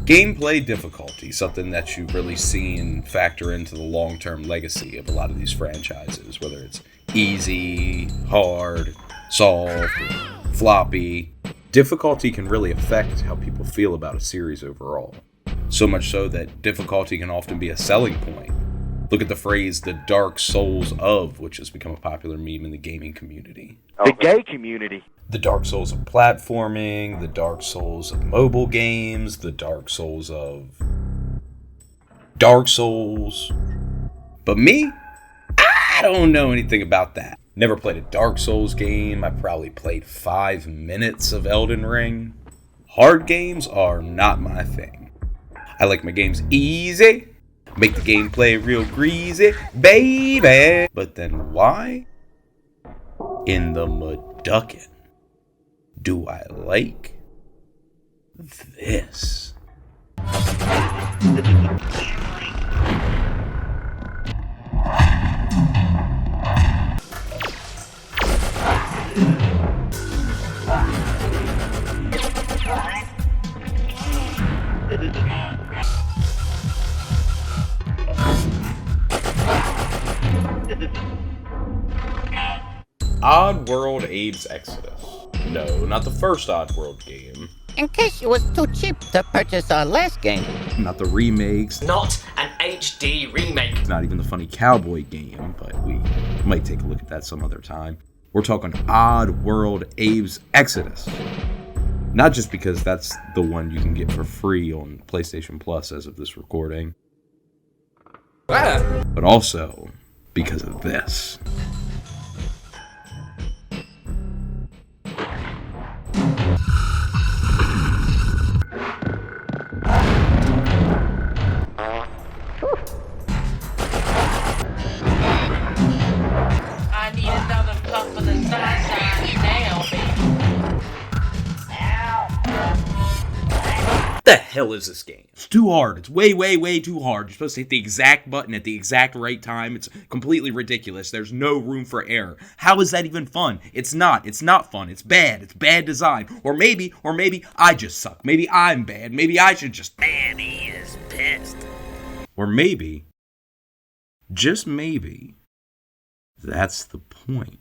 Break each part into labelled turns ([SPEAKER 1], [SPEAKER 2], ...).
[SPEAKER 1] Gameplay difficulty, something that you've really seen factor into the long-term legacy of a lot of these franchises, whether it's easy, hard, soft, floppy. Difficulty can really affect how people feel about a series overall. So much so that difficulty can often be a selling point. Look at the phrase, the Dark Souls of, which has become a popular meme in the gaming community.
[SPEAKER 2] The gay community.
[SPEAKER 1] The Dark Souls of platforming, the Dark Souls of mobile games, the Dark Souls of Dark Souls. But me, I don't know anything about that. Never played a Dark Souls game. I probably played 5 minutes of Elden Ring. Hard games are not my thing. I like my games easy. Make the gameplay real greasy, baby. But then why in the Muducken do I like this? Oddworld Abe's Exoddus. No, not the first Oddworld game.
[SPEAKER 3] In case it was too cheap to purchase our last game.
[SPEAKER 1] Not the remakes.
[SPEAKER 4] Not an HD remake.
[SPEAKER 1] Not even the funny cowboy game, but we might take a look at that some other time. We're talking Oddworld Abe's Exoddus. Not just because that's the one you can get for free on PlayStation Plus as of this recording, but also because of this.
[SPEAKER 5] I need another puff of the sunshine now, baby.
[SPEAKER 1] What the hell is this game? It's too hard. It's way, way, way too hard. You're supposed to hit the exact button at the exact right time. It's completely ridiculous. There's no room for error. How is that even fun? It's not. It's not fun. It's bad. It's bad design. Or maybe I just suck. Maybe I'm bad. Maybe I should just...
[SPEAKER 3] Man, he is pissed.
[SPEAKER 1] Or maybe, just maybe, that's the point.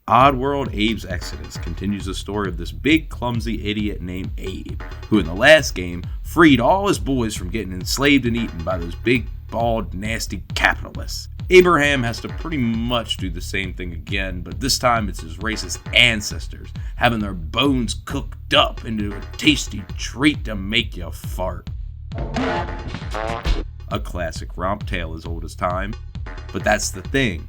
[SPEAKER 1] Oddworld Abe's Exoddus continues the story of this big, clumsy idiot named Abe, who in the last game freed all his boys from getting enslaved and eaten by those big, bald, nasty capitalists. Abraham has to pretty much do the same thing again, but this time it's his racist ancestors, having their bones cooked up into a tasty treat to make you fart. A classic romp tale as old as time, but that's the thing.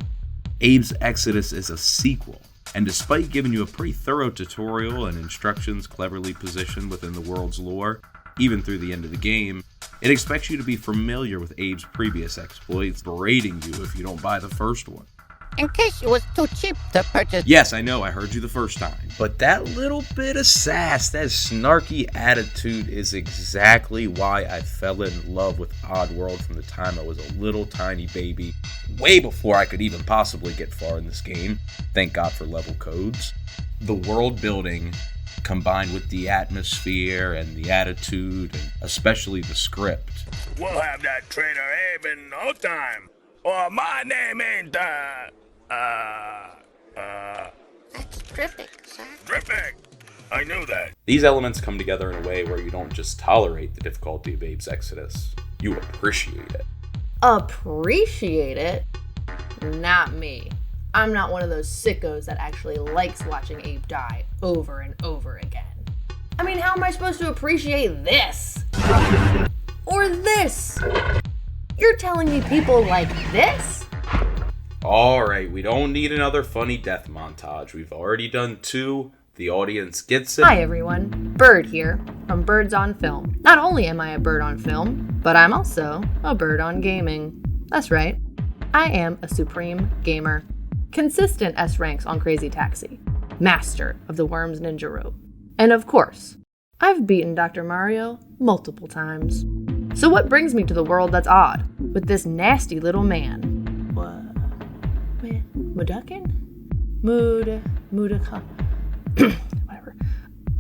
[SPEAKER 1] Abe's Exoddus is a sequel, and despite giving you a pretty thorough tutorial and instructions cleverly positioned within the world's lore, even through the end of the game, it expects you to be familiar with Abe's previous exploits, berating you if you don't buy the first one.
[SPEAKER 3] In case it was too cheap to purchase.
[SPEAKER 1] Yes, I know, I heard you the first time. But that little bit of sass, that snarky attitude is exactly why I fell in love with Oddworld from the time I was a little tiny baby, way before I could even possibly get far in this game. Thank God for level codes. The world building, combined with the atmosphere and the attitude, and especially the script.
[SPEAKER 6] We'll have that traitor Abe in no time. Or my name ain't,
[SPEAKER 5] That's terrific, sir.
[SPEAKER 6] Terrific. I knew that.
[SPEAKER 1] These elements come together in a way where you don't just tolerate the difficulty of Abe's Exoddus, you appreciate it.
[SPEAKER 7] Appreciate it? Not me. I'm not one of those sickos that actually likes watching Abe die over and over again. I mean, how am I supposed to appreciate this? Or this? You're telling me people like this?
[SPEAKER 1] Alright, we don't need another funny death montage. We've already done 2. The audience gets it.
[SPEAKER 7] Hi everyone, Bird here, from Birds on Film. Not only am I a bird on film, but I'm also a bird on gaming. That's right, I am a supreme gamer. Consistent S ranks on Crazy Taxi. Master of the Worms Ninja Rope. And of course, I've beaten Dr. Mario multiple times. So what brings me to the world that's odd, with this nasty little man? Muducken? Whatever.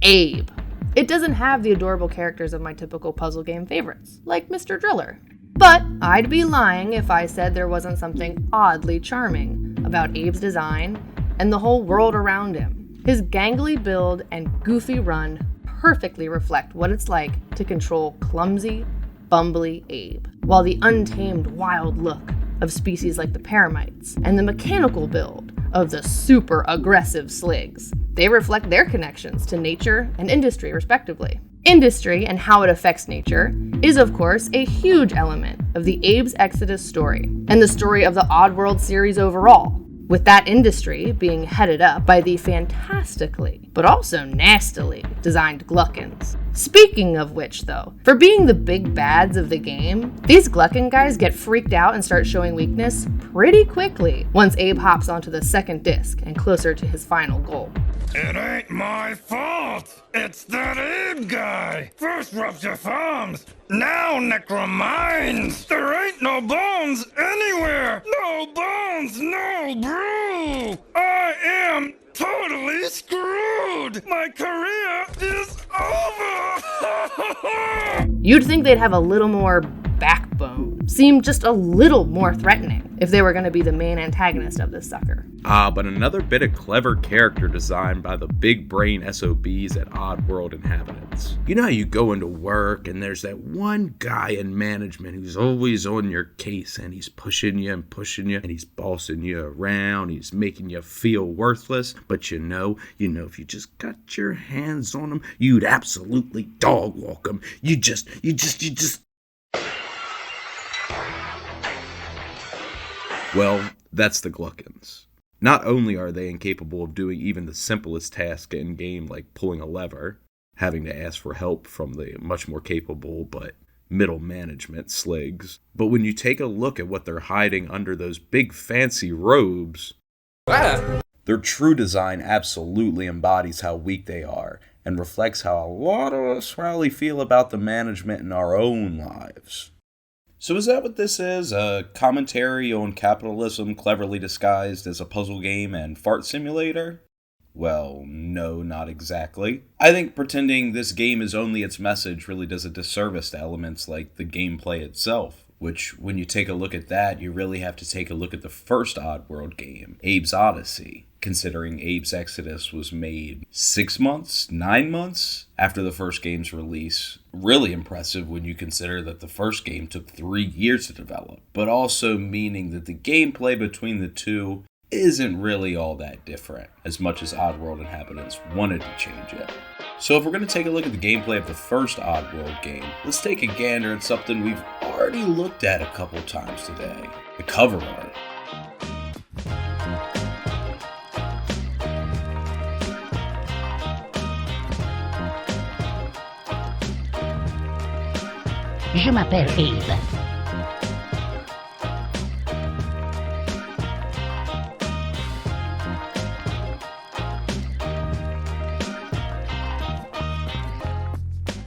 [SPEAKER 7] Abe. It doesn't have the adorable characters of my typical puzzle game favorites, like Mr. Driller. But I'd be lying if I said there wasn't something oddly charming about Abe's design and the whole world around him. His gangly build and goofy run perfectly reflect what it's like to control clumsy, bumbly Abe, while the untamed wild look of species like the Paramites and the mechanical build of the super aggressive Sligs. They reflect their connections to nature and industry, respectively. Industry and how it affects nature is, of course, a huge element of the Abe's Exoddus story and the story of the Oddworld series overall, with that industry being headed up by the fantastically, but also nastily designed Gluckins. Speaking of which, though, for being the big bads of the game, these Gluckin guys get freaked out and start showing weakness pretty quickly once Abe hops onto the second disc and closer to his final goal.
[SPEAKER 6] It ain't my fault. It's that Abe guy. First rupture thumbs, now necromines. There ain't no bones anywhere. No bones, no brew. I am totally screwed. My career is over.
[SPEAKER 7] You'd think they'd have a little more backbone, seem just a little more threatening if they were going to be the main antagonist of this sucker.
[SPEAKER 1] But another bit of clever character design by the big brain SOBs at Oddworld inhabitants. You know how you go into work and there's that one guy in management who's always on your case and he's pushing you and he's bossing you around, he's making you feel worthless, but you know, if you just got your hands on him, you'd absolutely dog walk him. You just... Well, that's the Gluckins. Not only are they incapable of doing even the simplest task in-game like pulling a lever, having to ask for help from the much more capable but middle management Sligs, but when you take a look at what they're hiding under those big fancy robes, their true design absolutely embodies how weak they are and reflects how a lot of us probably feel about the management in our own lives. So is that what this is? A commentary on capitalism cleverly disguised as a puzzle game and fart simulator? Well, no, not exactly. I think pretending this game is only its message really does a disservice to elements like the gameplay itself, which, when you take a look at that, you really have to take a look at the first Oddworld game, Abe's Oddysee, considering Abe's Exoddus was made 9 months after the first game's release. Really impressive when you consider that the first game took 3 years to develop, but also meaning that the gameplay between the two isn't really all that different, as much as Oddworld inhabitants wanted to change it. So if we're going to take a look at the gameplay of the first Oddworld game, let's take a gander at something we've already looked at a couple times today, the cover art.
[SPEAKER 2] Je m'appelle Abe.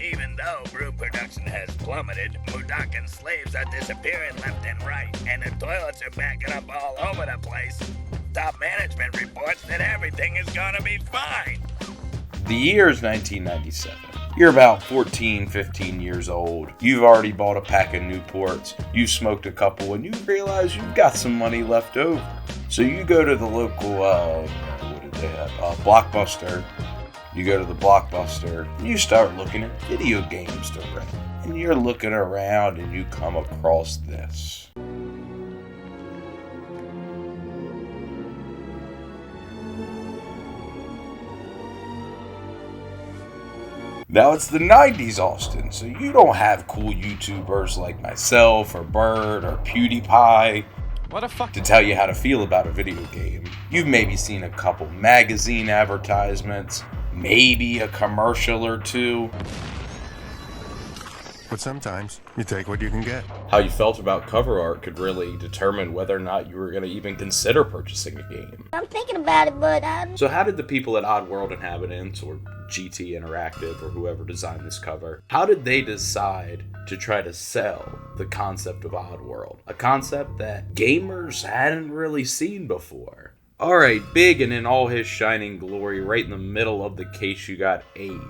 [SPEAKER 6] Even though brew production has plummeted, Mudakan slaves are disappearing left and right, and the toilets are backing up all over the place. Top management reports that everything is gonna be fine.
[SPEAKER 1] The year is 1997. You're about 14, 15 years old. You've already bought a pack of Newports. You've smoked a couple, and you realize you've got some money left over. So you go to the local, Blockbuster. You go to the Blockbuster, and you start looking at video games to rent. And you're looking around, and you come across this. Now, it's the 90s, Austin, so you don't have cool YouTubers like myself, or Bird, or PewDiePie to tell you how to feel about a video game. You've maybe seen a couple magazine advertisements, maybe a commercial or two.
[SPEAKER 8] But sometimes, you take what you can get.
[SPEAKER 1] How you felt about cover art could really determine whether or not you were going to even consider purchasing a game.
[SPEAKER 2] I'm thinking about it, but
[SPEAKER 1] So how did the people at Oddworld Inhabitants, or GT Interactive, or whoever designed this cover, how did they decide to try to sell the concept of Oddworld? A concept that gamers hadn't really seen before. Alright, big and in all his shining glory, right in the middle of the case you got Abe.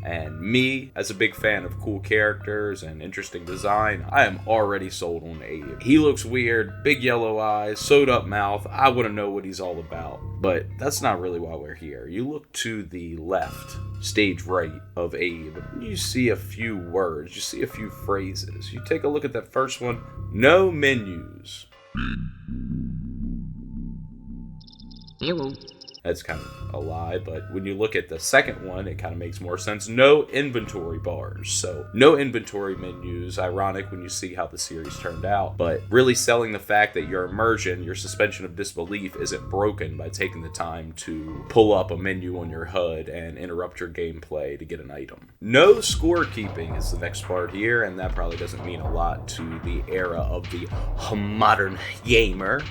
[SPEAKER 1] And me, as a big fan of cool characters and interesting design, I am already sold on Abe. He looks weird, big yellow eyes, sewed up mouth. I want to know what he's all about. But that's not really why we're here. You look to the left, stage right of Abe, you see a few words, you see a few phrases. You take a look at that first one, no menus. That's kind of a lie, but when you look at the second one, it kind of makes more sense. No inventory bars. So no inventory menus. Ironic when you see how the series turned out, but really selling the fact that your immersion, your suspension of disbelief isn't broken by taking the time to pull up a menu on your HUD and interrupt your gameplay to get an item. No scorekeeping is the next part here, and that probably doesn't mean a lot to the era of the modern gamer.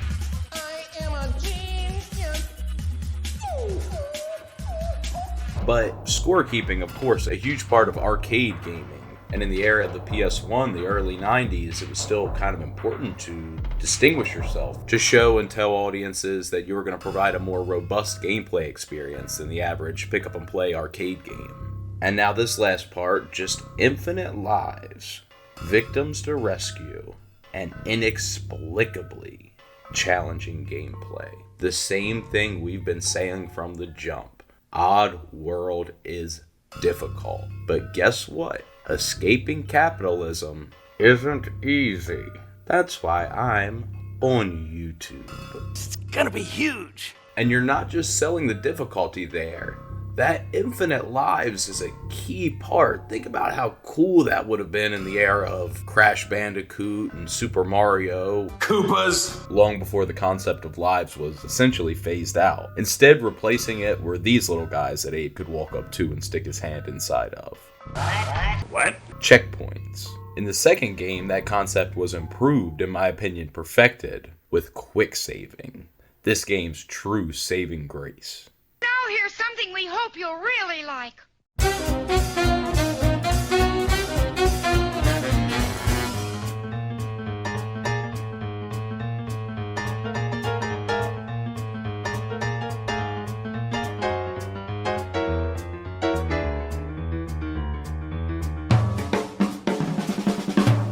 [SPEAKER 1] But scorekeeping, of course, a huge part of arcade gaming. And in the era of the PS1, the early 90s, it was still kind of important to distinguish yourself, to show and tell audiences that you were going to provide a more robust gameplay experience than the average pick-up-and-play arcade game. And now this last part, just infinite lives, victims to rescue, and inexplicably challenging gameplay. The same thing we've been saying from the jump. Oddworld is difficult. But guess what? Escaping capitalism isn't easy. That's why I'm on YouTube.
[SPEAKER 9] It's gonna be huge.
[SPEAKER 1] And you're not just selling the difficulty there. That infinite lives is a key part. Think about how cool that would have been in the era of Crash Bandicoot and Super Mario.
[SPEAKER 4] Koopas!
[SPEAKER 1] Long before the concept of lives was essentially phased out. Instead, replacing it were these little guys that Abe could walk up to and stick his hand inside of.
[SPEAKER 4] What?
[SPEAKER 1] Checkpoints. In the second game, that concept was improved, in my opinion perfected, with quick saving. This game's true saving grace.
[SPEAKER 10] Now here's something we hope you'll really like.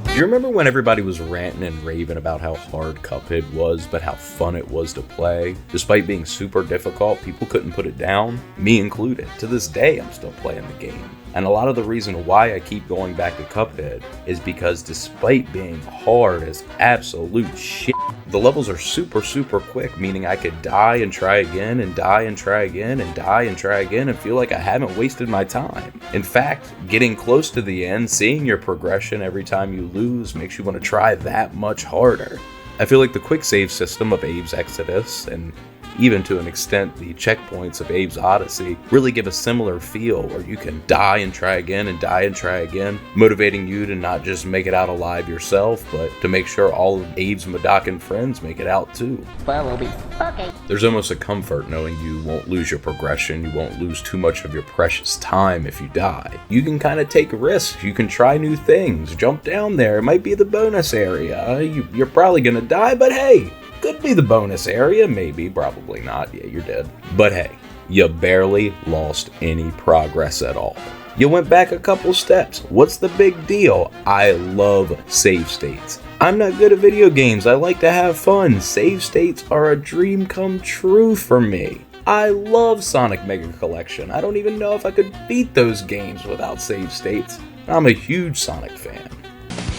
[SPEAKER 1] Do you remember when everybody was ranting and raving about how hard Cuphead was, but how fun it was to play? Despite being super difficult, people couldn't put it down, me included. To this day, I'm still playing the game. And a lot of the reason why I keep going back to Cuphead is because despite being hard as absolute shit, the levels are super quick, meaning I could die and try again and die and try again and die and try again and feel like I haven't wasted my time. In fact, getting close to the end, seeing your progression every time you lose makes you want to try that much harder. I feel like the quick save system of Abe's Exoddus, and even to an extent the checkpoints of Abe's Oddysee, really give a similar feel where you can die and try again and die and try again, motivating you to not just make it out alive yourself, but to make sure all of Abe's Madakan friends make it out too.
[SPEAKER 2] Well, we'll be okay.
[SPEAKER 1] There's almost a comfort knowing you won't lose your progression, you won't lose too much of your precious time if you die. You can kind of take risks, you can try new things, jump down there, it might be the bonus area, you're probably gonna die, but hey, could be the bonus area, maybe, probably not, yeah, you're dead. But hey, you barely lost any progress at all. You went back a couple steps, what's the big deal? I love save states. I'm not good at video games, I like to have fun. Save states are a dream come true for me. I love Sonic Mega Collection. I don't even know if I could beat those games without save states. I'm a huge Sonic fan.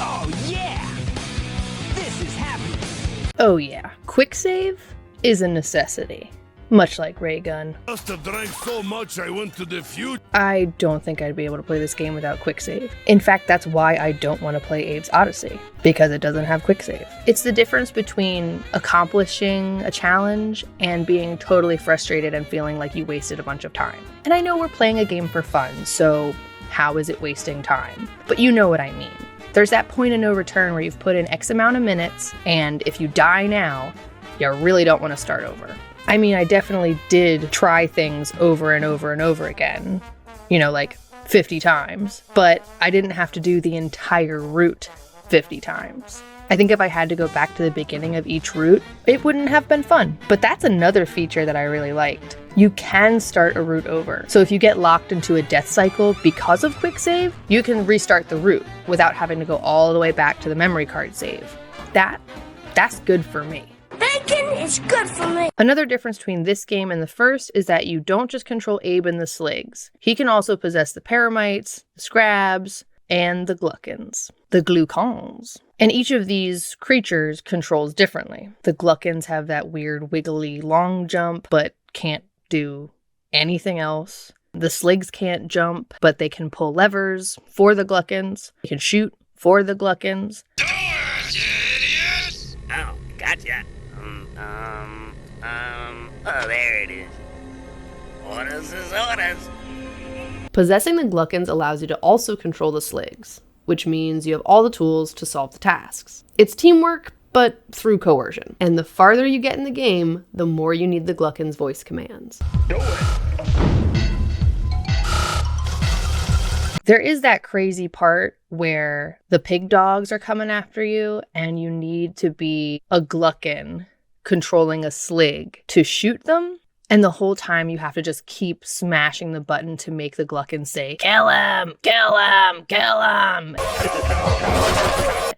[SPEAKER 9] Oh yeah! This is happening!
[SPEAKER 7] Oh yeah, quick save is a necessity. Much like Ray Gun.
[SPEAKER 6] Must have drank so much I went to the future.
[SPEAKER 7] I don't think I'd be able to play this game without quick save. In fact, that's why I don't want to play Abe's Oddysee, because it doesn't have quick save. It's the difference between accomplishing a challenge and being totally frustrated and feeling like you wasted a bunch of time. And I know we're playing a game for fun, so how is it wasting time? But you know what I mean. There's that point of no return where you've put in X amount of minutes, and if you die now, you really don't want to start over. I mean, I definitely did try things over and over and over again, like 50 times, but I didn't have to do the entire route 50 times. I think if I had to go back to the beginning of each route, it wouldn't have been fun. But that's another feature that I really liked. You can start a route over. So if you get locked into a death cycle because of quick save, you can restart the route without having to go all the way back to the memory card save. That's good for me.
[SPEAKER 2] Bacon is good for me.
[SPEAKER 7] Another difference between this game and the first is that you don't just control Abe and the Sligs. He can also possess the Paramites, the Scrabs, and the Gluckins. The Glucons. And each of these creatures controls differently. The Gluckins have that weird wiggly long jump, but can't do anything else. The Sligs can't jump, but they can pull levers for the Gluckins. They can shoot for the Gluckins.
[SPEAKER 3] Oh, gotcha. Oh, there it is. Orders is orders.
[SPEAKER 7] Possessing the Gluckins allows you to also control the Sligs, which means you have all the tools to solve the tasks. It's teamwork, but through coercion. And the farther you get in the game, the more you need the Gluckins' voice commands.
[SPEAKER 6] Do it.
[SPEAKER 7] There is that crazy part where the pig dogs are coming after you and you need to be a Gluckin controlling a Slig to shoot them. And the whole time you have to just keep smashing the button to make the Gluckin say, "Kill him! Kill him! Kill him!"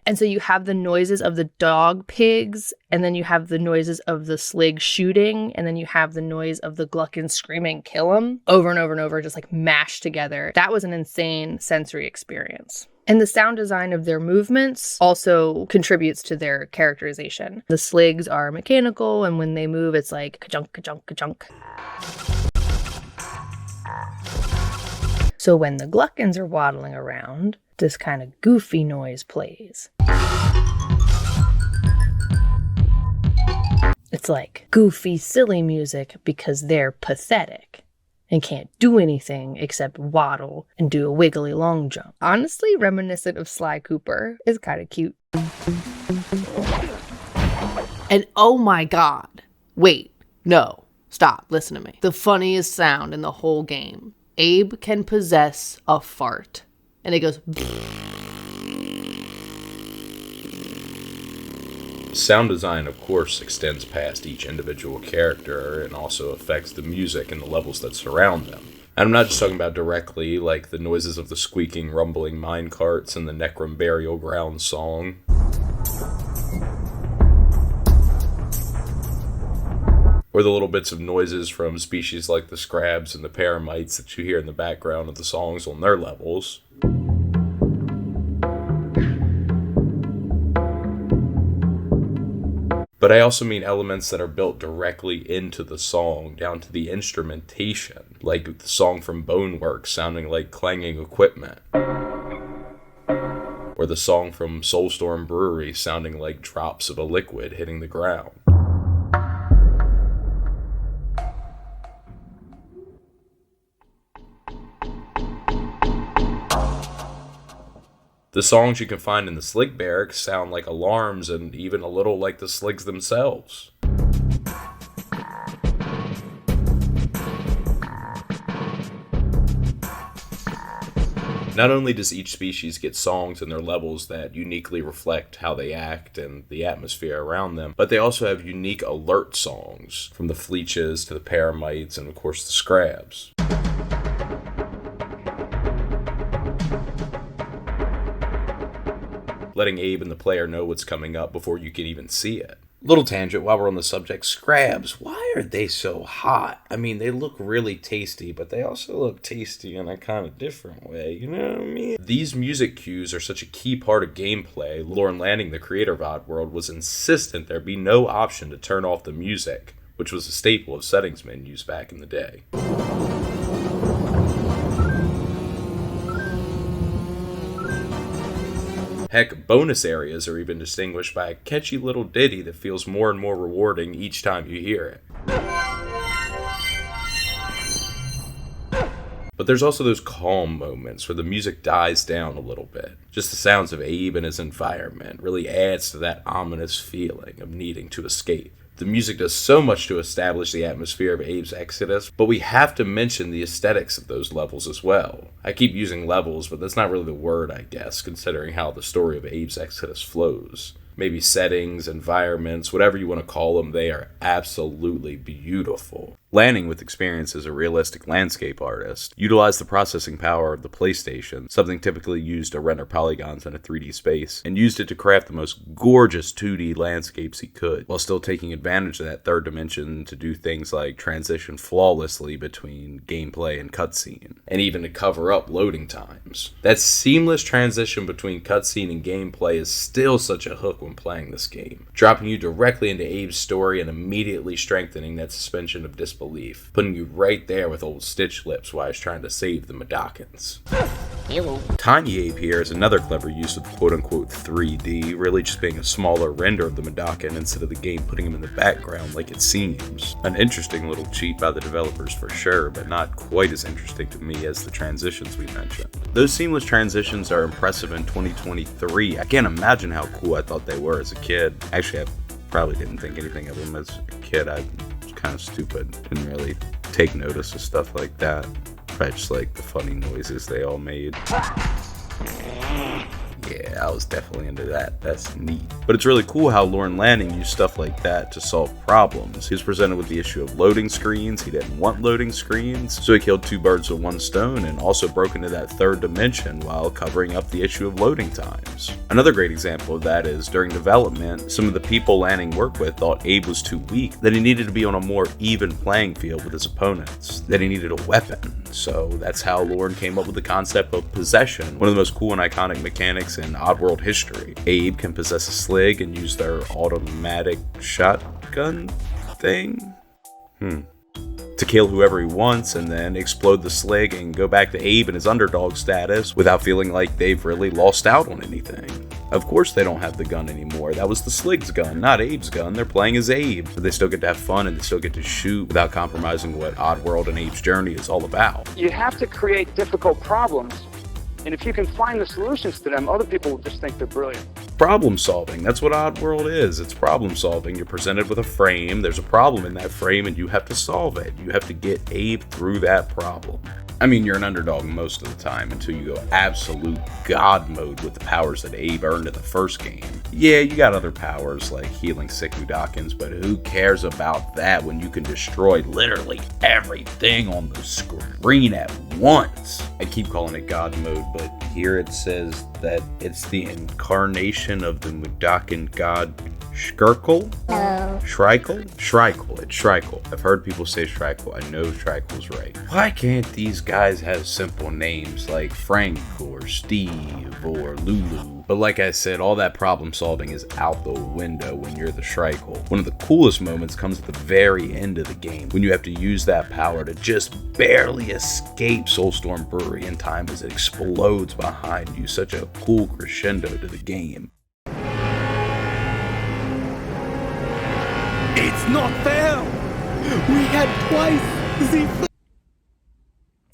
[SPEAKER 7] And so you have the noises of the dog pigs, and then you have the noises of the Slig shooting, and then you have the noise of the Gluckin screaming, "Kill him!" over and over and over, just like mashed together. That was an insane sensory experience. And the sound design of their movements also contributes to their characterization. The Sligs are mechanical, and when they move, it's like ka-junk, ka-junk, ka-junk. So when the Gluckins are waddling around, this kind of goofy noise plays. It's like goofy, silly music because they're pathetic and can't do anything except waddle and do a wiggly long jump. Honestly, reminiscent of Sly Cooper is kind of cute. And oh my god, wait, no, stop, listen to me. The funniest sound in the whole game. Abe can possess a fart, and it goes...
[SPEAKER 1] Sound design, of course, extends past each individual character and also affects the music and the levels that surround them. And I'm not just talking about directly, like the noises of the squeaking, rumbling minecarts and the Necrum Burial Ground song. Or the little bits of noises from species like the Scrabs and the Paramites that you hear in the background of the songs on their levels. But I also mean elements that are built directly into the song, down to the instrumentation, like the song from Boneworks sounding like clanging equipment. Or the song from Soulstorm Brewery sounding like drops of a liquid hitting the ground. The songs you can find in the Slig Barracks sound like alarms and even a little like the Sligs themselves. Not only does each species get songs in their levels that uniquely reflect how they act and the atmosphere around them, but they also have unique alert songs, from the Fleeches to the Paramites and of course the Scrabs. Letting Abe and the player know what's coming up before you can even see it. Little tangent while we're on the subject, Scrabs, why are they so hot? I mean, they look really tasty, but they also look tasty in a kind of different way, you know what I mean? These music cues are such a key part of gameplay. Lauren Lanning, the creator of Oddworld, was insistent there be no option to turn off the music, which was a staple of settings menus back in the day. Heck, bonus areas are even distinguished by a catchy little ditty that feels more and more rewarding each time you hear it. But there's also those calm moments where the music dies down a little bit. Just the sounds of Abe and his environment really adds to that ominous feeling of needing to escape. The music does so much to establish the atmosphere of Abe's Exoddus, but we have to mention the aesthetics of those levels as well. I keep using levels, but that's not really the word, I guess, considering how the story of Abe's Exoddus flows. Maybe settings, environments, whatever you want to call them, they are absolutely beautiful. Lanning, with experience as a realistic landscape artist, utilized the processing power of the PlayStation, something typically used to render polygons in a 3D space, and used it to craft the most gorgeous 2D landscapes he could, while still taking advantage of that third dimension to do things like transition flawlessly between gameplay and cutscene, and even to cover up loading times. That seamless transition between cutscene and gameplay is still such a hook when playing this game, dropping you directly into Abe's story and immediately strengthening that suspension of disbelief, putting you right there with old Stitch Lips while he's trying to save the Medokins. Tiny Abe here is another clever use of quote-unquote 3D, really just being a smaller render of the Medokin instead of the game putting him in the background like it seems. An interesting little cheat by the developers for sure, but not quite as interesting to me as the transitions we mentioned. Those seamless transitions are impressive in 2023. I can't imagine how cool I thought they were as a kid. Actually, I probably didn't think anything of them as a kid. I was kind of stupid, didn't really take notice of stuff like that. I just like the funny noises they all made. Yeah, I was definitely into that. That's neat. But it's really cool how Lorne Lanning used stuff like that to solve problems. He was presented with the issue of loading screens. He didn't want loading screens, so he killed two birds with one stone and also broke into that third dimension while covering up the issue of loading times. Another great example of that is during development, some of the people Lanning worked with thought Abe was too weak, that he needed to be on a more even playing field with his opponents, that he needed a weapon. So that's how Lorne came up with the concept of possession, one of the most cool and iconic mechanics in Oddworld history. Abe can possess a slig and use their automatic shotgun thing? To kill whoever he wants and then explode the slig and go back to Abe in his underdog status without feeling like they've really lost out on anything. Of course they don't have the gun anymore. That was the slig's gun, not Abe's gun. They're playing as Abe, but they still get to have fun and they still get to shoot without compromising what Oddworld and Abe's journey is all about.
[SPEAKER 11] You have to create difficult problems, and if you can find the solutions to them, other people will just think they're brilliant.
[SPEAKER 1] Problem solving, that's what Oddworld is. It's problem solving. You're presented with a frame, there's a problem in that frame, and you have to solve it. You have to get Abe through that problem. I mean, you're an underdog most of the time until you go absolute god mode with the powers that Abe earned in the first game. Yeah, you got other powers like healing sick Medokins, but who cares about that when you can destroy literally everything on the screen at once? I keep calling it god mode, but here it says that it's the incarnation of the Medokin god Shrykull? No. Shrykull? Shrykull. It's Shrykull. I've heard people say Shrykull. I know Shrykull's right. Why can't these guys have simple names like Frank or Steve or Lulu? But like I said, all that problem solving is out the window when you're the Shrykull. One of the coolest moments comes at the very end of the game when you have to use that power to just barely escape Soulstorm Brewery in time as it explodes behind you. Such a cool crescendo to the game.
[SPEAKER 9] It's not fair! We had twice the...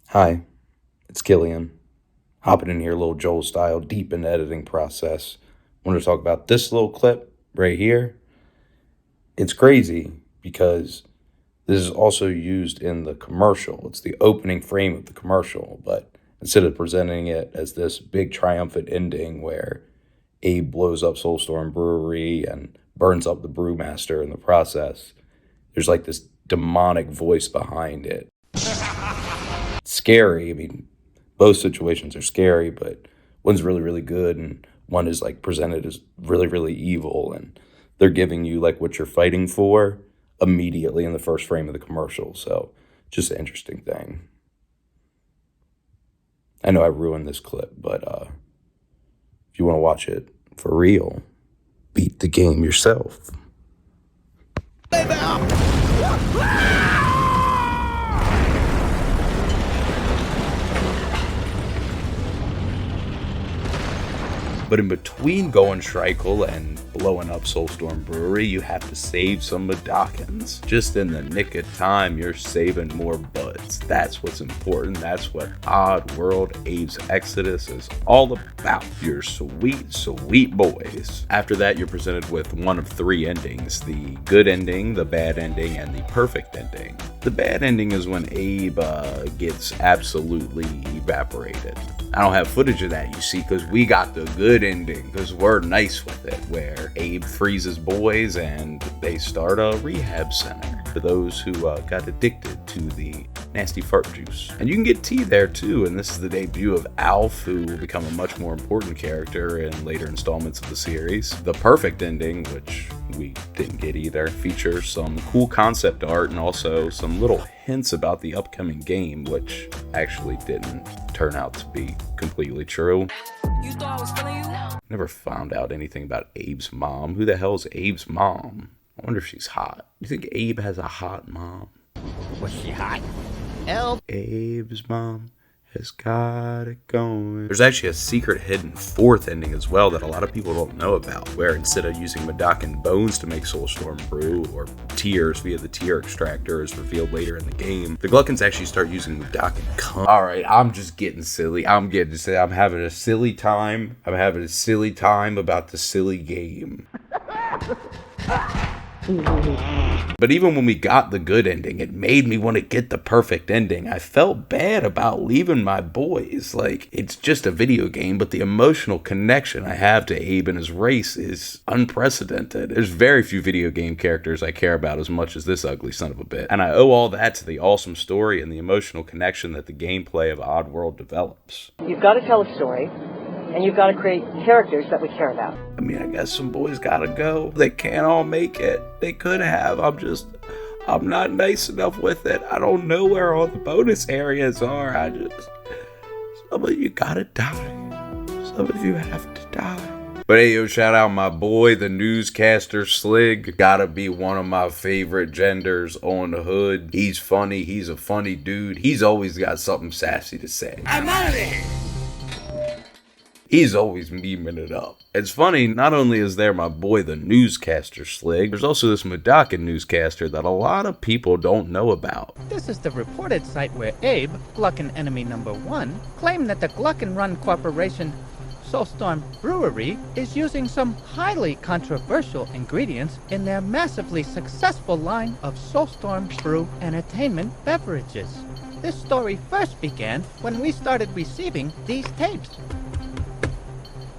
[SPEAKER 1] Hi, it's Killian. Hopping in here, little Joel style, deep in the editing process. I want to talk about this little clip right here. It's crazy because this is also used in the commercial. It's the opening frame of the commercial, but instead of presenting it as this big triumphant ending where Abe blows up Soulstorm Brewery and burns up the brewmaster in the process, there's like this demonic voice behind it. It's scary. I mean, both situations are scary, but one's really, really good and one is like presented as really, really evil, and they're giving you like what you're fighting for immediately in the first frame of the commercial. So just an interesting thing. I know I ruined this clip, but if you want to watch it for real, beat the game yourself. But in between going Shrykull and blowing up Soulstorm Brewery, you have to save some Mudokons. Just in the nick of time, you're saving more buds. That's what's important. That's what Oddworld Abe's Exoddus is all about. Your sweet, sweet boys. After that, you're presented with one of three endings: the good ending, the bad ending, and the perfect ending. The bad ending is when Abe gets absolutely evaporated. I don't have footage of that, you see, because we got the good ending, because we're nice with it, where Abe frees his boys and they start a rehab center for those who got addicted to the nasty fart juice. And you can get tea there too, and this is the debut of Alf, who will become a much more important character in later installments of the series. The perfect ending, which we didn't get either, features some cool concept art and also some little hints about the upcoming game, which actually didn't turn out to be completely true.
[SPEAKER 5] You thought I was feeling you?
[SPEAKER 1] Never found out anything about Abe's mom. Who the hell's Abe's mom? I wonder if she's hot. You think Abe has a hot mom?
[SPEAKER 3] Was she hot?
[SPEAKER 1] Abe's mom has got it going. There's actually a secret hidden fourth ending as well that a lot of people don't know about, where instead of using Mudokon bones to make Soulstorm Brew, or tears via the tear extractor as revealed later in the game, the Gluckons actually start using Mudokon cum. Alright, I'm just getting silly. I'm having a silly time. I'm having a silly time about the silly game. But even when we got the good ending, it made me want to get the perfect ending. I felt bad about leaving my boys. Like, it's just a video game, but the emotional connection I have to Abe and his race is unprecedented. There's very few video game characters I care about as much as this ugly son of a bitch. And I owe all that to the awesome story and the emotional connection that the gameplay of Oddworld develops.
[SPEAKER 12] You've got to tell a story, and you've got to create characters that we care about.
[SPEAKER 1] I mean, I guess some boys gotta go. They can't all make it. They could have. I'm not nice enough with it. I don't know where all the bonus areas are. Some of you gotta die. Some of you have to die. But hey, yo, shout out my boy, the newscaster Slig. Gotta be one of my favorite genders on the hood. He's funny. He's a funny dude. He's always got something sassy to say.
[SPEAKER 3] I'm out of there!
[SPEAKER 1] He's always memeing it up. It's funny, not only is there my boy the newscaster Slig, there's also this Mudokon newscaster that a lot of people don't know about.
[SPEAKER 13] This is the reported site where Abe, Gluckon enemy number 1, claimed that the Gluckon-run corporation Soulstorm Brewery is using some highly controversial ingredients in their massively successful line of Soulstorm Brew entertainment beverages. This story first began when we started receiving these tapes.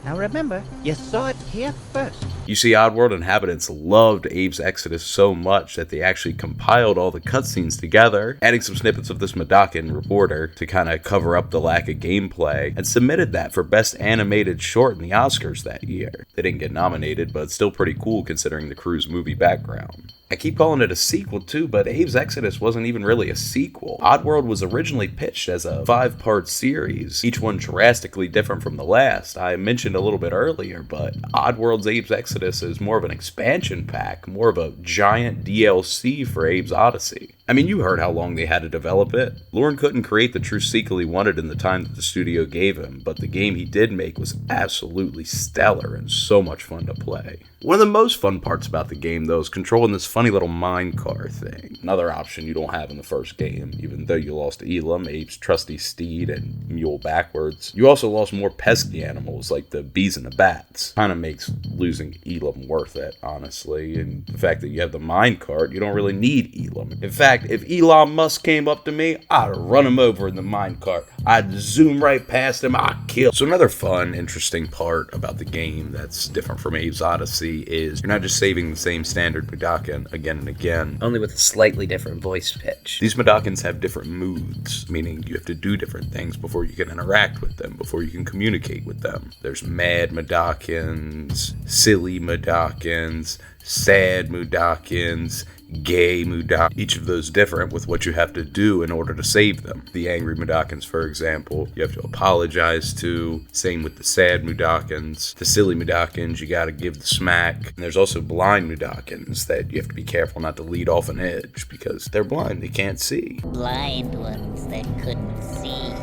[SPEAKER 13] Now remember, you saw it here first.
[SPEAKER 1] You see, Oddworld inhabitants loved Abe's Exoddus so much that they actually compiled all the cutscenes together, adding some snippets of this Mudokon reporter to kind of cover up the lack of gameplay, and submitted that for Best Animated Short in the Oscars that year. They didn't get nominated, but it's still pretty cool considering the crew's movie background. I keep calling it a sequel too, but Abe's Exoddus wasn't even really a sequel. Oddworld was originally pitched as a 5-part series, each one drastically different from the last. I mentioned a little bit earlier, but Oddworld's Abe's Exoddus is more of an expansion pack, more of a giant DLC for Abe's Oddysee. I mean, you heard how long they had to develop it. Lauren couldn't create the true sequel he wanted in the time that the studio gave him, but the game he did make was absolutely stellar and so much fun to play. One of the most fun parts about the game, though, is controlling this funny little minecar thing. Another option you don't have in the first game, even though you lost ELUM, Abe's trusty steed, and mule backwards. You also lost more pesky animals, like the bees and the bats. Kinda makes losing ELUM worth it, honestly, and the fact that you have the minecart, you don't really need ELUM. In fact, if Elon Musk came up to me, I'd run him over in the minecart. I'd zoom right past him, I'd kill. So another fun, interesting part about the game that's different from Abe's Oddysee is you're not just saving the same standard Mudokon again and again.
[SPEAKER 14] Only with a slightly different voice pitch.
[SPEAKER 1] These Mudokons have different moods, meaning you have to do different things before you can interact with them, before you can communicate with them. There's mad Mudokons, silly Mudokons, sad Mudokons, gay Mudokons, each of those different with what you have to do in order to save them. The angry Mudokons, for example, you have to apologize to. Same with the sad Mudokons. The silly Mudokons, you gotta give the smack. And there's also blind Mudokons that you have to be careful not to lead off an edge because they're blind, they can't see.
[SPEAKER 15] Blind ones that couldn't see.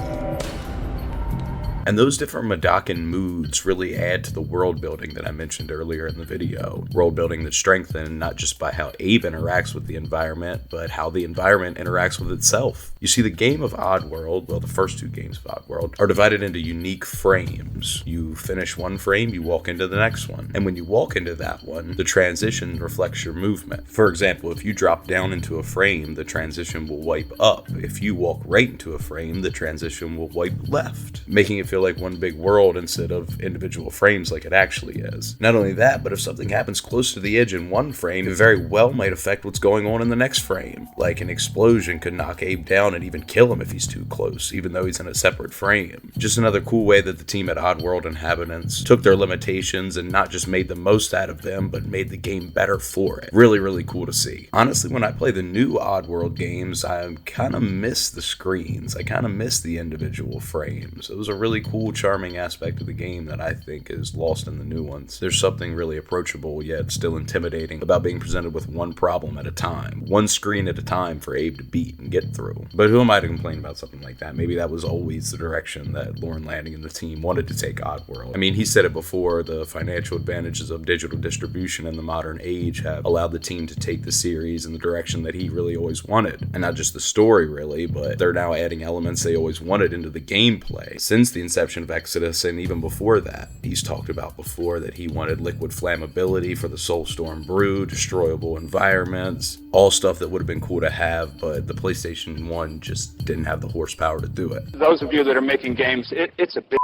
[SPEAKER 1] And those different Madakan moods really add to the world building that I mentioned earlier in the video. World building that's strengthened not just by how Abe interacts with the environment, but how the environment interacts with itself. You see, the game of Oddworld, well, the first 2 games of Oddworld, are divided into unique frames. You finish one frame, you walk into the next one. And when you walk into that one, the transition reflects your movement. For example, if you drop down into a frame, the transition will wipe up. If you walk right into a frame, the transition will wipe left, making it feel like one big world instead of individual frames like it actually is. Not only that, but if something happens close to the edge in one frame, it very well might affect what's going on in the next frame. Like an explosion could knock Abe down and even kill him if he's too close, even though he's in a separate frame. Just another cool way that the team at Oddworld Inhabitants took their limitations and not just made the most out of them, but made the game better for it. Really, really cool to see. Honestly, when I play the new Oddworld games, I kind of miss the screens. I kind of miss the individual frames. It was a really cool, charming aspect of the game that I think is lost in the new ones. There's something really approachable yet still intimidating about being presented with one problem at a time, one screen at a time for Abe to beat and get through. But who am I to complain about something like that? Maybe that was always the direction that Lauren Lanning and the team wanted to take Oddworld. I mean, he said it before, the financial advantages of digital distribution in the modern age have allowed the team to take the series in the direction that he really always wanted. And not just the story, really, but they're now adding elements they always wanted into the gameplay. Since the inception of Exoddus, and even before that, he's talked about before that he wanted liquid flammability for the Soulstorm Brew, destroyable environments, all stuff that would have been cool to have, but the PlayStation 1 just didn't have the horsepower to do it.
[SPEAKER 11] Those of you that are making games, it's a bit.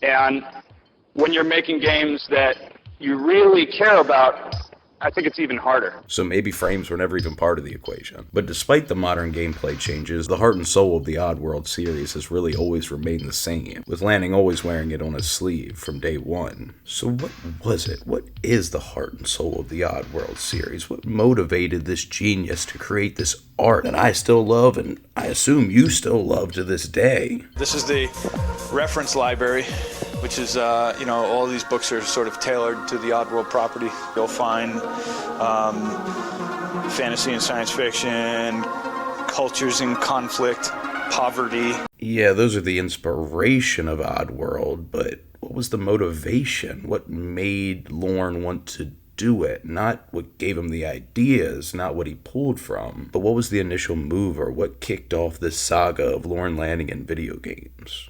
[SPEAKER 11] And when you're making games that you really care about, I think it's even harder.
[SPEAKER 1] So maybe frames were never even part of the equation. But despite the modern gameplay changes, the heart and soul of the Oddworld series has really always remained the same, with Lanning always wearing it on his sleeve from day one. So what was it? What is the heart and soul of the Oddworld series? What motivated this genius to create this art that I still love and I assume you still love to this day?
[SPEAKER 15] This is the reference library, which is, all these books are sort of tailored to the Oddworld property. You'll find fantasy and science fiction, cultures in conflict, poverty.
[SPEAKER 1] Yeah, those are the inspiration of Oddworld, but what was the motivation? What made Lorne want to do it? Not what gave him the ideas, not what he pulled from, but what was the initial mover? What kicked off this saga of Lorne Lanning in video games?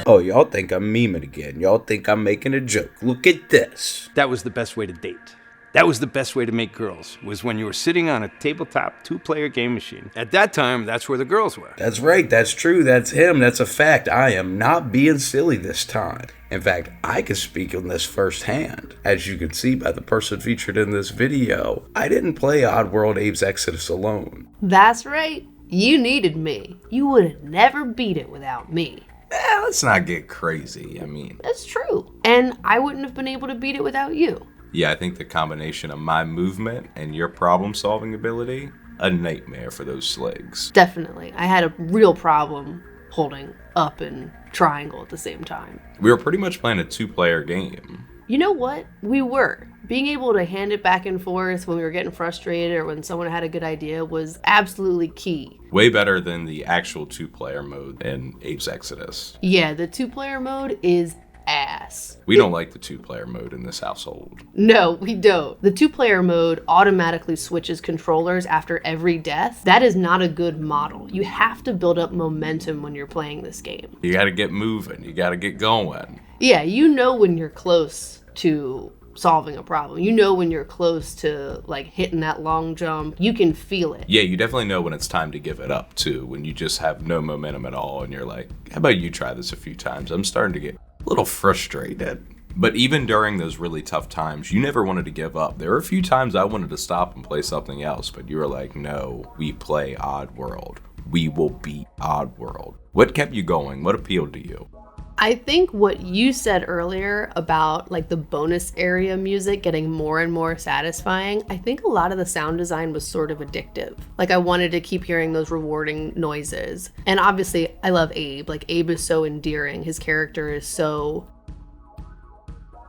[SPEAKER 1] Oh, y'all think I'm memeing again. Y'all think I'm making a joke. Look at this.
[SPEAKER 9] That was the best way to date. That was the best way to make girls, was when you were sitting on a tabletop 2-player game machine. At that time, that's where the girls were.
[SPEAKER 1] That's right. That's true. That's him. That's a fact. I am not being silly this time. In fact, I can speak on this firsthand. As you can see by the person featured in this video, I didn't play Oddworld Abe's Exoddus alone.
[SPEAKER 7] That's right. You needed me. You would have never beat it without me.
[SPEAKER 16] Let's not get crazy. I mean,
[SPEAKER 7] that's true. And I wouldn't have been able to beat it without you.
[SPEAKER 16] Yeah, I think the combination of my movement and your problem-solving ability, a nightmare for those sligs.
[SPEAKER 7] Definitely. I had a real problem holding up and triangle at the same time.
[SPEAKER 16] We were pretty much playing a 2-player game.
[SPEAKER 7] You know what? We were. Being able to hand it back and forth when we were getting frustrated or when someone had a good idea was absolutely key.
[SPEAKER 16] Way better than the actual 2-player mode in Abe's Exoddus.
[SPEAKER 7] Yeah, the 2-player mode is ass.
[SPEAKER 16] We don't like the 2-player mode in this household.
[SPEAKER 7] No, we don't. The 2-player mode automatically switches controllers after every death. That is not a good model. You have to build up momentum when you're playing this game.
[SPEAKER 16] You gotta get moving. You gotta get going.
[SPEAKER 7] Yeah, you know when you're close to solving a problem. You know when you're close to like hitting that long jump. You can feel it.
[SPEAKER 16] Yeah, you definitely know when it's time to give it up too, when you just have no momentum at all and you're like, how about you try this a few times? I'm starting to get a little frustrated. But even during those really tough times, you never wanted to give up. There were a few times I wanted to stop and play something else, but you were like, no, we play Oddworld. We will beat Oddworld. What kept you going? What appealed to you?
[SPEAKER 7] I think what you said earlier about like the bonus area music getting more and more satisfying, I think a lot of the sound design was sort of addictive. Like I wanted to keep hearing those rewarding noises. And obviously I love Abe. Like Abe is so endearing. His character is so...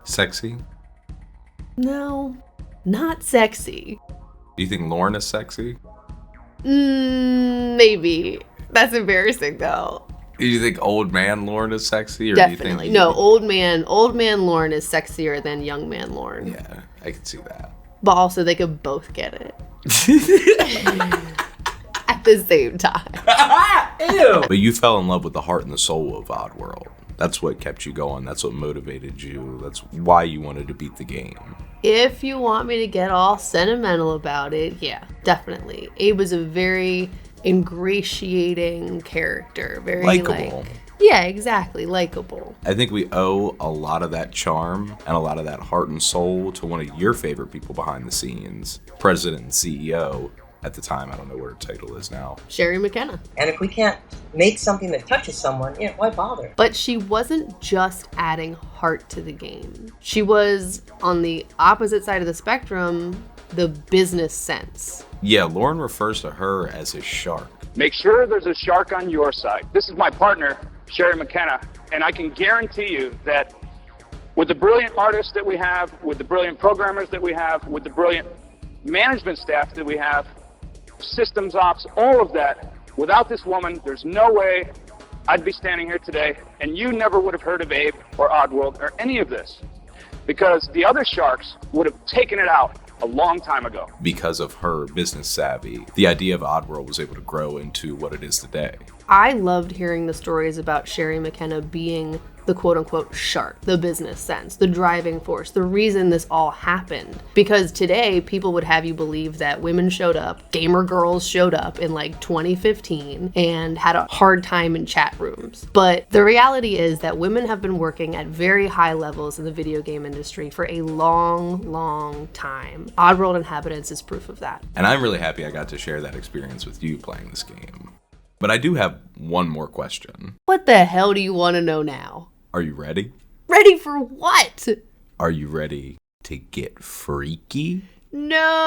[SPEAKER 16] Sexy?
[SPEAKER 7] No, not sexy.
[SPEAKER 16] Do you think Lauren is sexy?
[SPEAKER 7] Maybe. That's embarrassing, though.
[SPEAKER 16] Do you think old man Lauren is sexy? Or
[SPEAKER 7] Definitely.
[SPEAKER 16] Do you think
[SPEAKER 7] old man Lauren is sexier than young man Lauren.
[SPEAKER 16] Yeah, I can see that.
[SPEAKER 7] But also, they could both get it. At the same time.
[SPEAKER 16] Ew. But you fell in love with the heart and the soul of Oddworld. That's what kept you going. That's what motivated you. That's why you wanted to beat the game.
[SPEAKER 7] If you want me to get all sentimental about it, yeah, definitely. Abe was a very ingratiating character. Very
[SPEAKER 16] likable.
[SPEAKER 7] Yeah, exactly. Likable.
[SPEAKER 16] I think we owe a lot of that charm and a lot of that heart and soul to one of your favorite people behind the scenes, President and CEO at the time. I don't know what her title is now.
[SPEAKER 7] Sherry McKenna.
[SPEAKER 12] And if we can't make something that touches someone, yeah, why bother?
[SPEAKER 7] But she wasn't just adding heart to the game. She was, on the opposite side of the spectrum, the business sense.
[SPEAKER 16] Yeah, Lauren refers to her as a shark.
[SPEAKER 11] Make sure there's a shark on your side. This is my partner, Sherry McKenna, and I can guarantee you that with the brilliant artists that we have, with the brilliant programmers that we have, with the brilliant management staff that we have, systems ops, all of that, without this woman, there's no way I'd be standing here today, and you never would have heard of Abe or Oddworld or any of this, because the other sharks would have taken it out a long time ago.
[SPEAKER 16] Because of her business savvy, the idea of Oddworld was able to grow into what it is today.
[SPEAKER 7] I loved hearing the stories about Sherry McKenna being the quote-unquote shark, the business sense, the driving force, the reason this all happened. Because today, people would have you believe that women showed up, gamer girls showed up in like 2015 and had a hard time in chat rooms. But the reality is that women have been working at very high levels in the video game industry for a long, long time. Oddworld Inhabitants is proof of that.
[SPEAKER 16] And I'm really happy I got to share that experience with you playing this game. But I do have one more question.
[SPEAKER 7] What the hell do you want to know now?
[SPEAKER 16] Are you ready?
[SPEAKER 7] Ready for what?
[SPEAKER 16] Are you ready to get freaky?
[SPEAKER 7] No.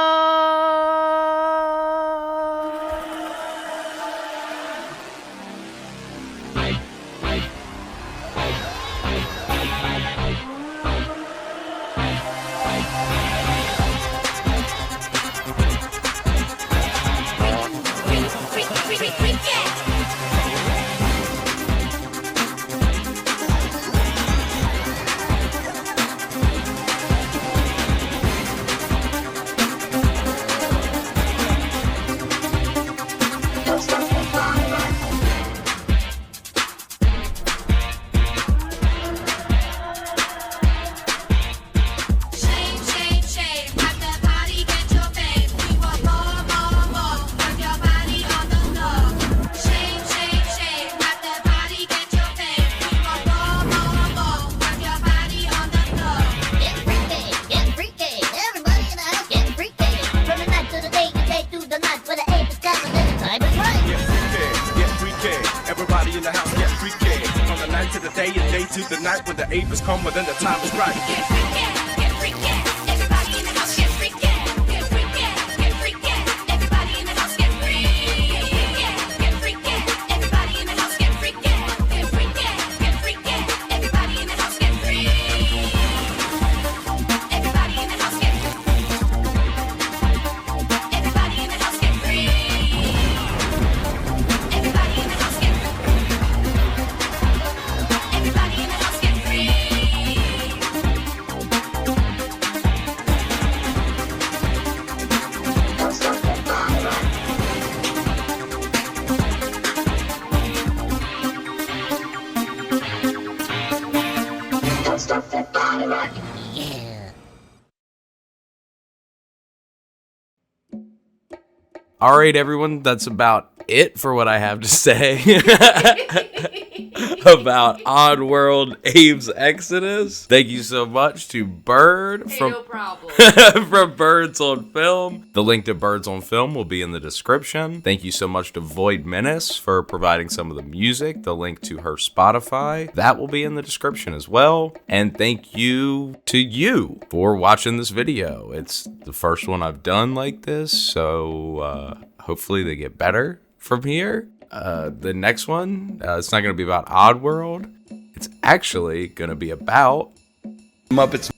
[SPEAKER 17] Come within the time is right.
[SPEAKER 10] Get freaky, get freaky. Everybody in the house get freaky. Get freaky, get freaky. Everybody in the house get freaky. Get freaky, everybody in the house get freaky. Get freaky, get freaky. Everybody in the house get freaky. Everybody in the house get Everybody in the house get freaky. Everybody in the house get Everybody in the house get free. Don't stop that body rock. Yeah.
[SPEAKER 16] All right, everyone, that's about it for what I have to say about Oddworld Abe's Exoddus. Thank you so much to Bird from Birds on Film. The link to Birds on Film will be in the description. Thank you so much to Void Menace for providing some of the music. The link to her Spotify, that will be in the description as well. And thank you to you for watching this video. It's the first one I've done like this, so hopefully they get better from here. The next one, it's not going to be about Oddworld. It's actually going to be about Muppets.